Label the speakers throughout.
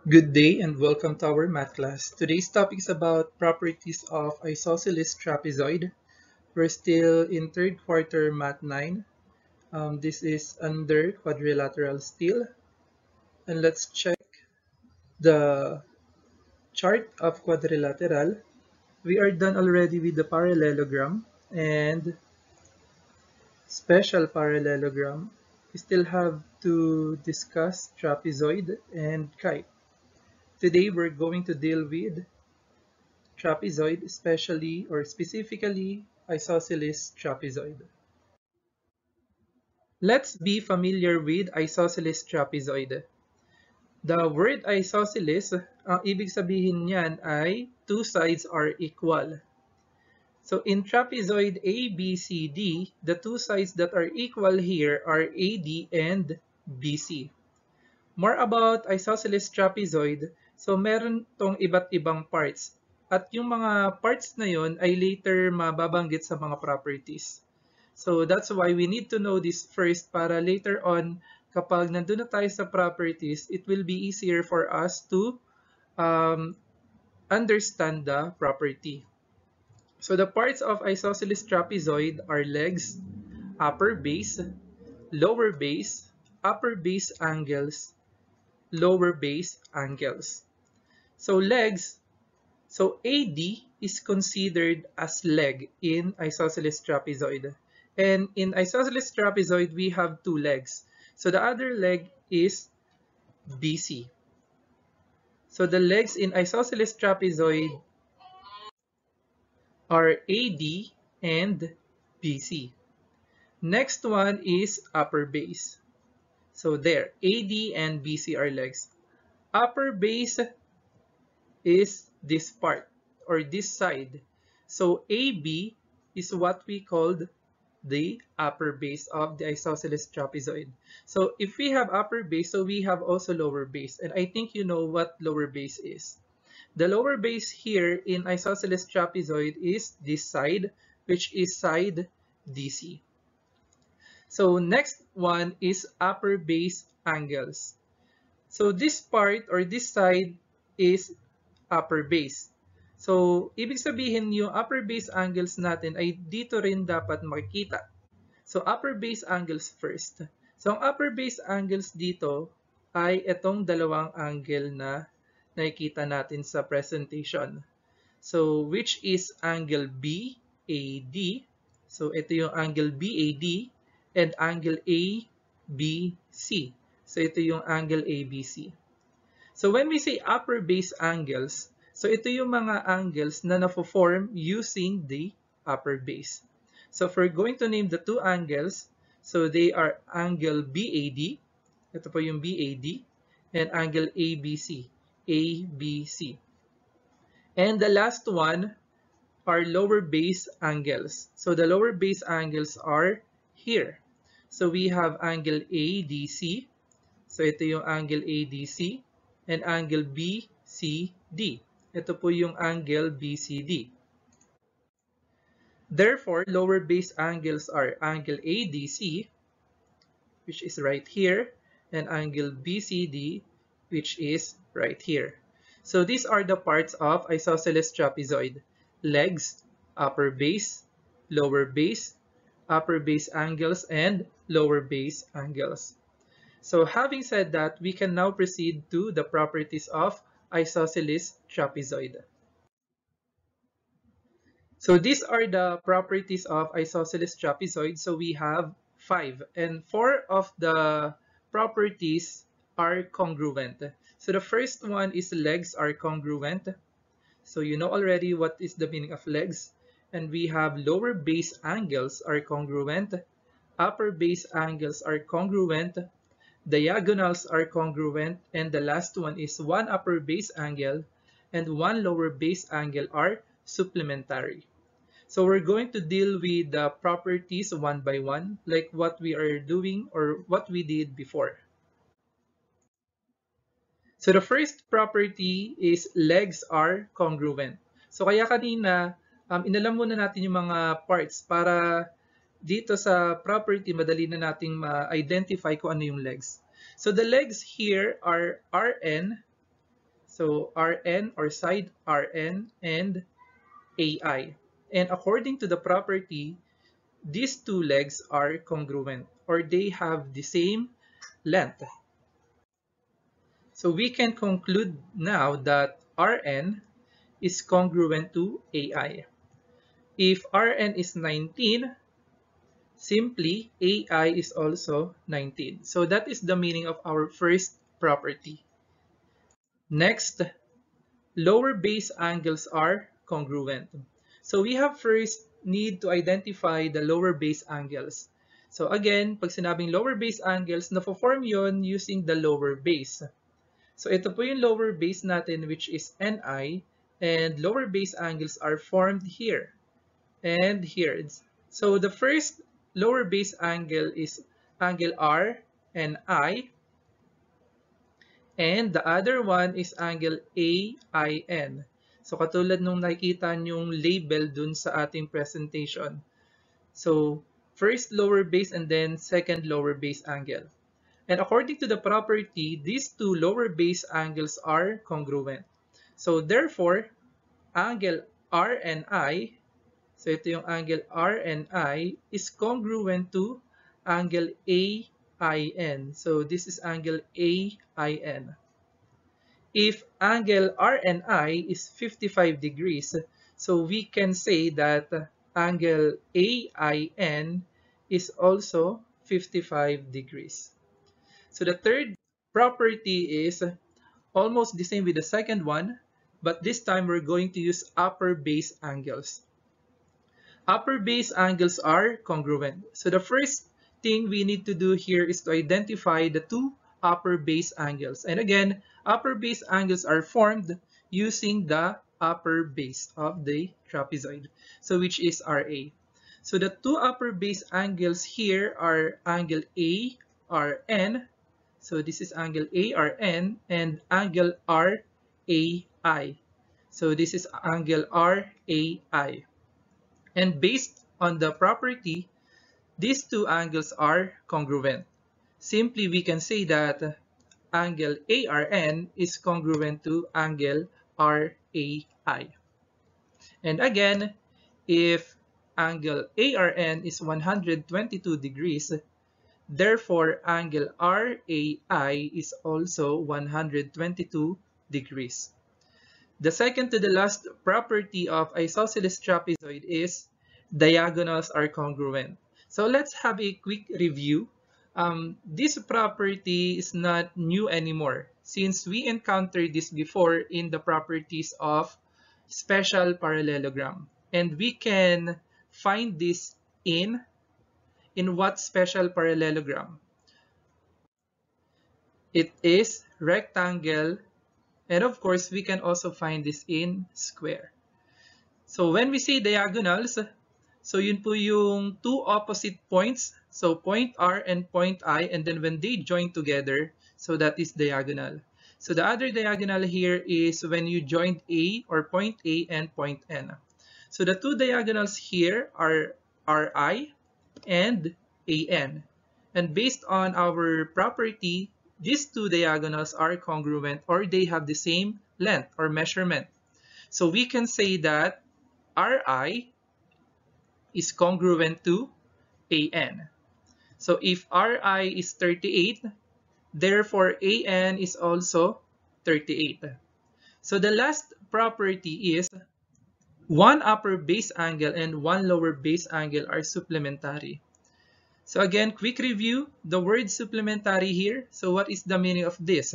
Speaker 1: Good day and welcome to our math class. Today's topic is about properties of isosceles trapezoid. We're still in third quarter math 9. This is under quadrilateral still. And let's check the chart of quadrilateral. We are done already with the parallelogram and special parallelogram. We still have to discuss trapezoid and kite. Today we're going to deal with trapezoid, especially or specifically isosceles trapezoid. Let's be familiar with isosceles trapezoid. The word isosceles, ang ibig sabihin niyan ay two sides are equal. So in trapezoid ABCD, the two sides that are equal here are AD and BC. More about isosceles trapezoid, so meron tong iba't ibang parts. At yung mga parts na yon ay later mababanggit sa mga properties. So that's why we need to know this first para later on, kapag nandun na tayo sa properties, it will be easier for us to um, understand the property. So the parts of isosceles trapezoid are legs, upper base, lower base, upper base angles, lower base angles. So legs, so AD is considered as leg in isosceles trapezoid. And in isosceles trapezoid, we have two legs. So the other leg is BC. So the legs in isosceles trapezoid are AD and BC. Next one is upper base. So there, AD and BC are legs. Upper base is this part or this side. So AB is what we called the upper base of the isosceles trapezoid. So if we have upper base, so we have also lower base. And I think you know what lower base is. The lower base here in isosceles trapezoid is this side, which is side DC. So next one is upper base angles. So this part or this side is upper base. So, ibig sabihin yung upper base angles natin ay dito rin dapat makikita. So, upper base angles first. So, ang upper base angles dito ay itong dalawang angle na nakikita natin sa presentation. So, which is angle BAD. So, ito yung angle BAD and angle ABC. So, ito yung angle ABC. So when we say upper base angles, so ito yung mga angles na na-form using the upper base. So if we're going to name the two angles, so they are angle BAD, ito po yung BAD, and angle ABC, ABC. And the last one are lower base angles. So the lower base angles are here. So we have angle ADC, so ito yung angle ADC, and angle BCD. Ito po yung angle BCD. Therefore, lower base angles are angle ADC, which is right here, and angle BCD, which is right here. So these are the parts of isosceles trapezoid. Legs, upper base, lower base, upper base angles, and lower base angles. So having said that, we can now proceed to the properties of isosceles trapezoid. So these are the properties of isosceles trapezoid. So we have 5, and 4 of the properties are congruent. So the first one is legs are congruent. So you know already what is the meaning of legs. And we have lower base angles are congruent, upper base angles are congruent, diagonals are congruent, and the last one is one upper base angle and one lower base angle are supplementary. So we're going to deal with the properties one by one, like what we are doing or what we did before. So the first property is legs are congruent. So kaya kanina, inalam muna natin yung mga parts para dito sa property, madali na nating ma-identify kung ano yung legs. So the legs here are Rn So Rn or side Rn and AI. And according to the property, these two legs are congruent or they have the same length. So we can conclude now that Rn is congruent to AI. If Rn is 19, simply AI is also 19. So that is the meaning of our first property. Next, lower base angles are congruent. So we have first need to identify the lower base angles. So again, pag sinabing lower base angles, na-form yon using the lower base. So ito po yung lower base natin which is Ni, and lower base angles are formed here and here. So the first lower base angle is angle R and I, and the other one is angle AIN. So katulad nung nakikita nyong label dun sa ating presentation. So first lower base and then second lower base angle. And according to the property, these two lower base angles are congruent. So therefore, angle R and I, so ito yung angle R and I, is congruent to angle AIN. So this is angle AIN. If angle R and I is 55 degrees, so we can say that angle AIN is also 55 degrees. So the third property is almost the same with the second one, but this time we're going to use upper base angles. Upper base angles are congruent. So the first thing we need to do here is to identify the two upper base angles. And again, upper base angles are formed using the upper base of the trapezoid, so which is RA. So the two upper base angles here are angle ARN. So this is angle ARN and angle RAI. So this is angle RAI. And based on the property, these two angles are congruent. Simply, we can say that angle ARN is congruent to angle RAI. And again, if angle ARN is 122 degrees, therefore angle RAI is also 122 degrees. The second to the last property of isosceles trapezoid is diagonals are congruent. So let's have a quick review. This property is not new anymore since we encountered this before in the properties of special parallelogram. And we can find this in what special parallelogram? It is rectangle. And of course, we can also find this in square. So when we say diagonals, so yun po yung two opposite points. So point R and point I, and then when they join together, so that is diagonal. So the other diagonal here is when you join A or point A and point N. So the two diagonals here are RI and AN. And based on our property, these two diagonals are congruent or they have the same length or measurement. So we can say that RI is congruent to AN. So if RI is 38, therefore AN is also 38. So the last property is one upper base angle and one lower base angle are supplementary. So again, quick review, the word supplementary here. So what is the meaning of this?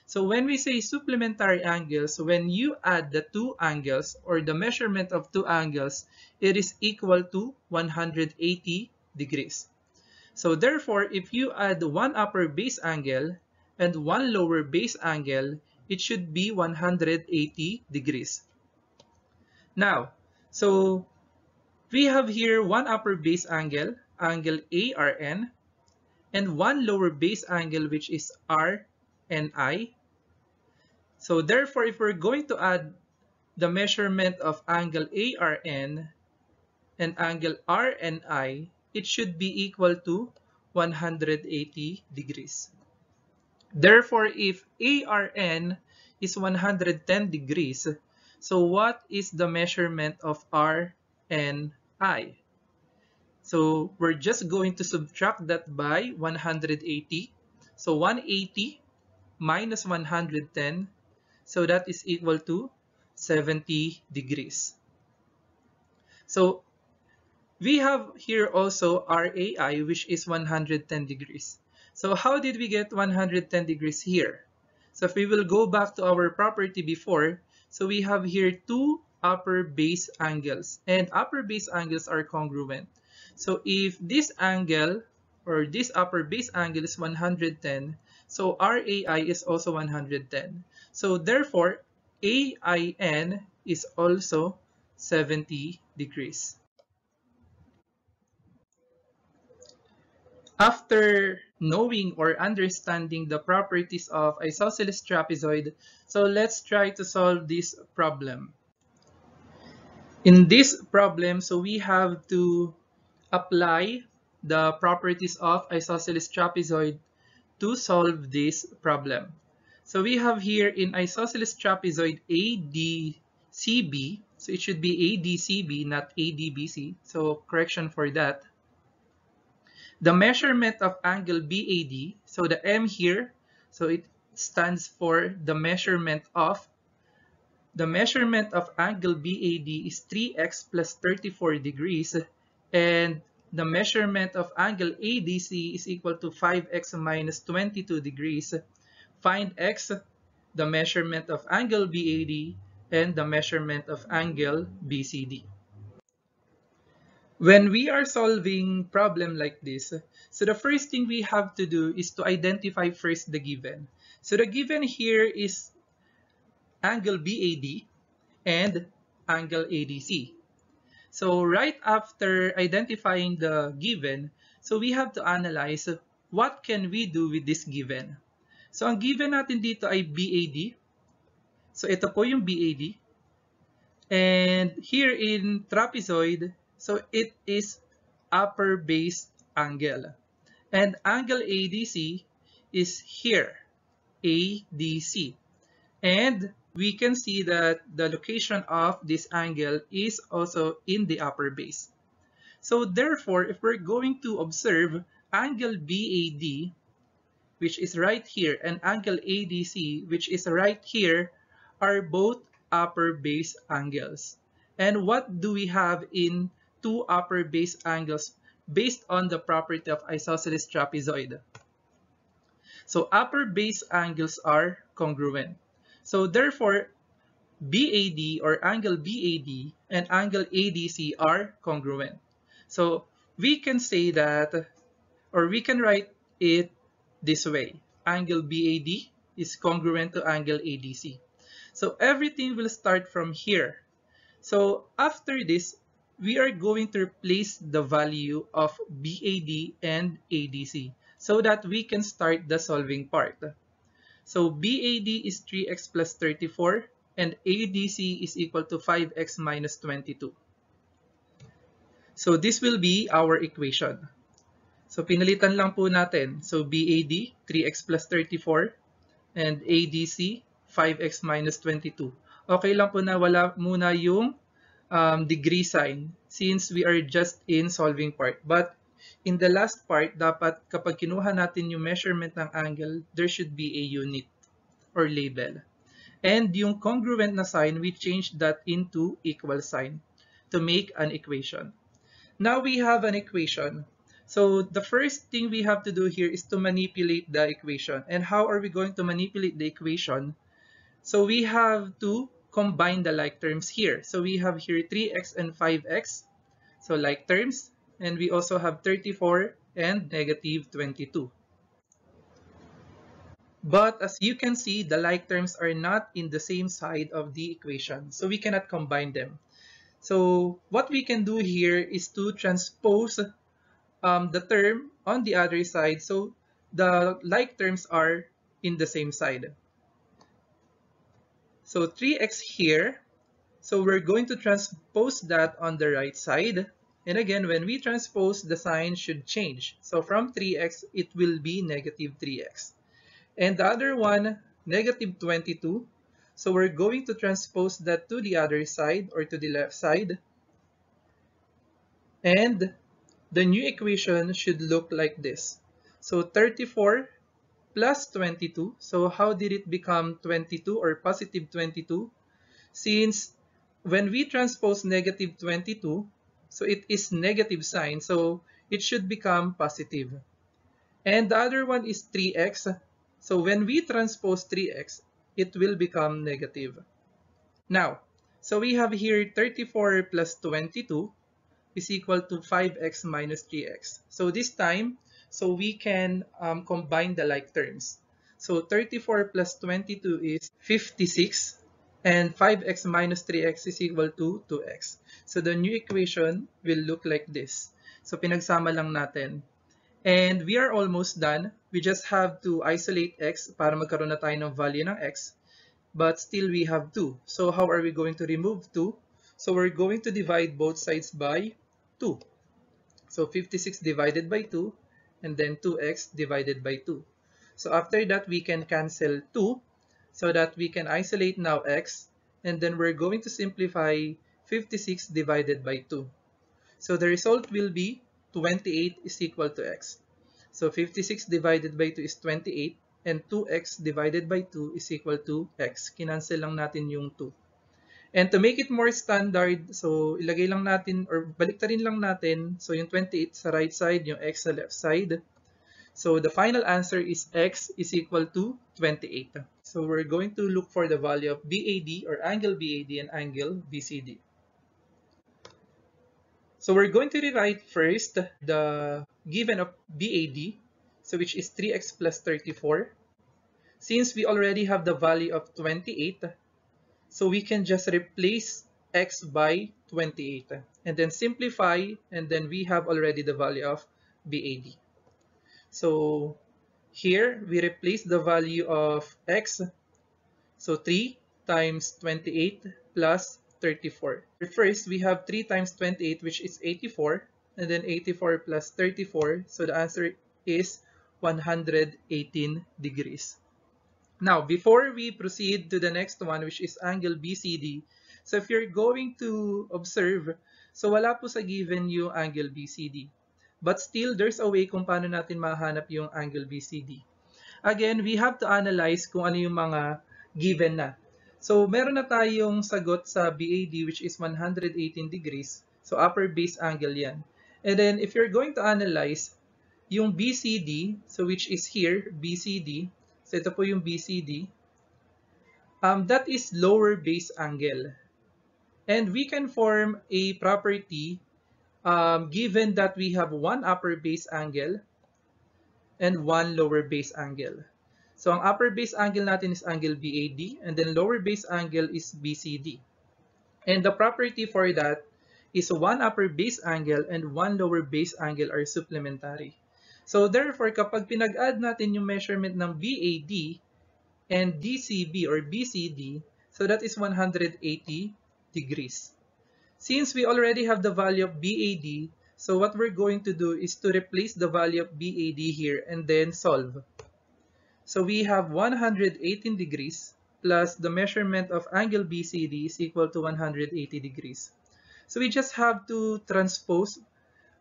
Speaker 1: So when we say supplementary angles, when you add the two angles or the measurement of two angles, it is equal to 180 degrees. So therefore, if you add one upper base angle and one lower base angle, it should be 180 degrees. Now, so we have here one upper base angle, angle ARN, and one lower base angle which is RNI. So therefore, if we're going to add the measurement of angle ARN and angle RNI, it should be equal to 180 degrees. Therefore, if ARN is 110 degrees. So what is the measurement of R and I? So we're just going to subtract that by 180. So 180 minus 110. So that is equal to 70 degrees. So we have here also RAI, which is 110 degrees. So how did we get 110 degrees here? So if we will go back to our property before, so we have here two upper base angles, and upper base angles are congruent. So if this angle or this upper base angle is 110, so RAI is also 110. So therefore, AIN is also 70 degrees. After knowing or understanding the properties of isosceles trapezoid, so let's try to solve this problem. In this problem, so we have to apply the properties of isosceles trapezoid to solve this problem. So we have here in isosceles trapezoid ADCB, so it should be ADCB, not ADBC, so correction for that. The measurement of angle BAD, so the M here, so it stands for the measurement of angle BAD is 3x plus 34 degrees, and the measurement of angle ADC is equal to 5x minus 22 degrees. Find x, the measurement of angle BAD, and the measurement of angle BCD. When we are solving problem like this, so the first thing we have to do is to identify first the given. So the given here is angle BAD and angle ADC. So right after identifying the given, so we have to analyze what can we do with this given. So ang given natin dito ay BAD. So ito po yung BAD. And here in trapezoid, so it is upper base angle. And angle ADC is here, ADC. And we can see that the location of this angle is also in the upper base. So therefore, if we're going to observe angle BAD, which is right here, and angle ADC, which is right here, are both upper base angles. And what do we have in two upper base angles based on the property of isosceles trapezoid? So upper base angles are congruent. So therefore, BAD or angle BAD and angle ADC are congruent. So we can say that, or we can write it this way. Angle BAD is congruent to angle ADC. So everything will start from here. So after this, we are going to replace the value of BAD and ADC so that we can start the solving part. So BAD is 3x plus 34 and ADC is equal to 5x minus 22. So this will be our equation. So pinalitan lang po natin. So BAD, 3x plus 34 and ADC, 5x minus 22. Okay lang po na wala muna yung degree sign since we are just in solving part. But in the last part, dapat kapag kinuha natin yung measurement ng angle, there should be a unit or label. And yung congruent na sign, we change that into equal sign to make an equation. Now we have an equation. So the first thing we have to do here is to manipulate the equation. And how are we going to manipulate the equation? So we have to combine the like terms here. So we have here 3x and 5x, so like terms, and we also have 34 and negative 22. But as you can see, the like terms are not in the same side of the equation, so we cannot combine them. So what we can do here is to transpose the term on the other side, so the like terms are in the same side. So 3x here, so we're going to transpose that on the right side. And again, when we transpose, the sign should change. So from 3x, it will be negative 3x. And the other one, negative 22. So we're going to transpose that to the other side or to the left side. And the new equation should look like this. So 34 plus 22. So how did it become 22 or positive 22? Since when we transpose negative 22, so it is negative sign, so it should become positive. And the other one is 3x. So when we transpose 3x, it will become negative. Now, so we have here 34 plus 22 is equal to 5x minus 3x. So this time, so we can combine the like terms. So 34 plus 22 is 56, and 5x minus 3x is equal to 2x. So the new equation will look like this. So pinagsama lang natin. And we are almost done. We just have to isolate x para magkaroon na tayo ng value ng x. But still we have 2. So how are we going to remove 2? So we're going to divide both sides by 2. So 56 divided by 2, and then 2x divided by 2. So after that, we can cancel 2 so that we can isolate now x, and then we're going to simplify 56 divided by 2. So the result will be 28 is equal to x. So 56 divided by 2 is 28, and 2x divided by 2 is equal to x. Kinancel lang natin yung 2. And to make it more standard, so ilagay lang natin or baliktarin lang natin. So yung 28 sa right side, yung x sa left side. So the final answer is x is equal to 28. So we're going to look for the value of BAD or angle BAD and angle BCD. So we're going to rewrite first the given of BAD, so which is 3x plus 34. Since we already have the value of 28, so we can just replace x by 28 and then simplify, and then we have already the value of BAD. So here we replace the value of x. So 3 times 28 plus 34. First, we have 3 times 28, which is 84, and then 84 plus 34. So the answer is 118 degrees. Now, before we proceed to the next one, which is angle BCD, so if you're going to observe, so wala po sa given yung angle BCD. But still, there's a way kung paano natin mahanap yung angle BCD. Again, we have to analyze kung ano yung mga given na. So, meron na tayong sagot sa BAD, which is 118 degrees. So, upper base angle yan. And then, if you're going to analyze yung BCD, so which is here, BCD, so ito po yung BCD, that is lower base angle. And we can form a property given that we have one upper base angle and one lower base angle. So ang upper base angle natin is angle BAD, and then lower base angle is BCD. And the property for that is one upper base angle and one lower base angle are supplementary. So therefore, kapag pinag-add natin yung measurement ng BAD and DCB or BCD, so that is 180 degrees. Since we already have the value of BAD, so what we're going to do is to replace the value of BAD here and then solve. So we have 118 degrees plus the measurement of angle BCD is equal to 180 degrees. So we just have to transpose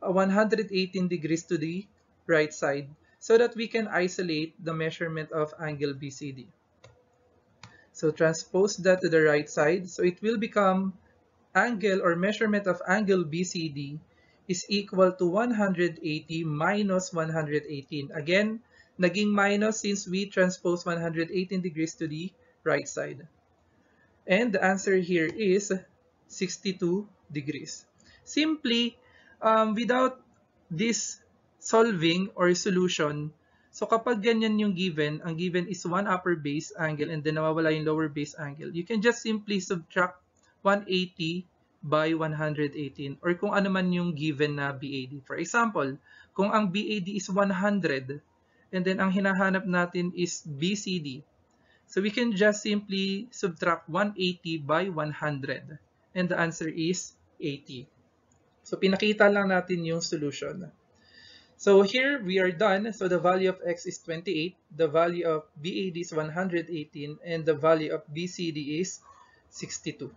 Speaker 1: 118 degrees to the right side so that we can isolate the measurement of angle BCD. So transpose that to the right side. So it will become angle or measurement of angle BCD is equal to 180 minus 118. Again, naging minus since we transpose 118 degrees to the right side. And the answer here is 62 degrees. Simply, without this solving or solution, so kapag ganyan yung given, ang given is one upper base angle and then nawawala yung lower base angle, you can just simply subtract 180 by 118 or kung ano man yung given na BAD. For example, kung ang BAD is 100 and then ang hinahanap natin is BCD, so we can just simply subtract 180 by 100 and the answer is 80. So pinakita lang natin yung solution. So here we are done. So the value of x is 28, the value of BAD is 118, and the value of BCD is 62.